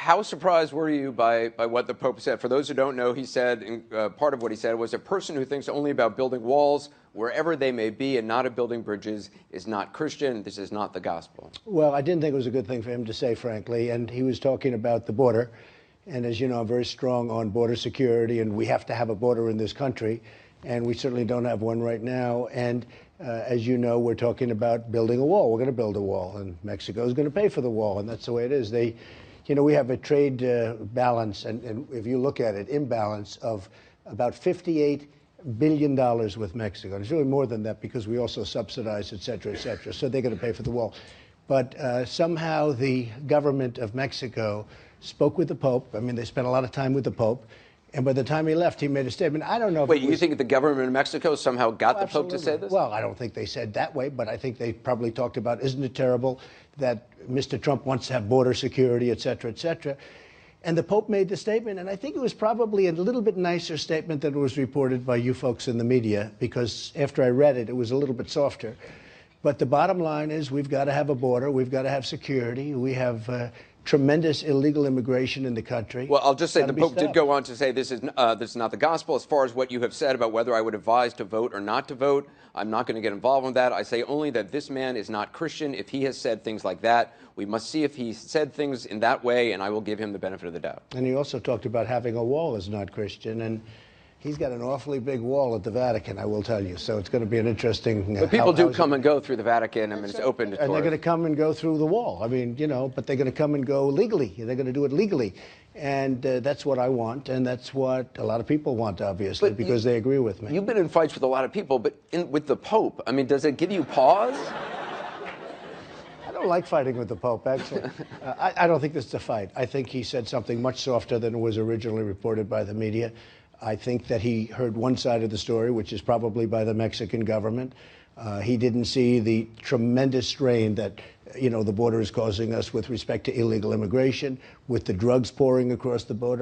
how surprised were you by what the Pope said? For those who don't know, he said, part of what he said was, a person who thinks only about building walls wherever they may be and not of building bridges is not Christian. This is not the gospel. Well, I didn't think it was a good thing for him to say, frankly, and he was talking about the border. And as you know, I'm very strong on border security, and we have to have a border in this country, and we certainly don't have one right now. And as you know, we're talking about building a wall. We're going to build a wall, and Mexico is going to pay for the wall, and that's the way it is. We have a trade balance, and if you look at it, imbalance of about $58 billion with Mexico. And it's really more than that because we also subsidize, et cetera, et cetera. So they're going to pay for the wall. But somehow the government of Mexico spoke with the Pope. I mean, they spent a lot of time with the Pope. And by the time he left, he made a statement. I don't know if you think the government of Mexico somehow got the Pope to say this? Well, I don't think they said that way, but I think they probably talked about, isn't it terrible that Mr. Trump wants to have border security, et cetera, et cetera. And the Pope made the statement, and I think it was probably a little bit nicer statement than it was reported by you folks in the media, because after I read it, it was a little bit softer. But the bottom line is we've got to have a border. We've got to have security. We have tremendous illegal immigration in the country. Well, I'll just say the Pope did go on to say this is not the gospel. As far as what you have said about whether I would advise to vote or not to vote, I'm not going to get involved in that. I say only that this man is not Christian. If he has said things like that, we must see if he said things in that way, and I will give him the benefit of the doubt. And he also talked about having a wall is not Christian, and he's got an awfully big wall at the Vatican, I will tell you. So it's going to be an interesting... But people do come and go through the Vatican. I mean, it's open to tourists. And they're going to come and go through the wall. I mean, but they're going to come and go legally. They're going to do it legally. And that's what I want, and that's what a lot of people want, obviously, because they agree with me. You've been in fights with a lot of people, but with the Pope, I mean, does it give you pause? I don't like fighting with the Pope, actually. I don't think this is a fight. I think he said something much softer than was originally reported by the media. I think that he heard one side of the story, which is probably by the Mexican government. He didn't see the tremendous strain that, the border is causing us with respect to illegal immigration, with the drugs pouring across the border.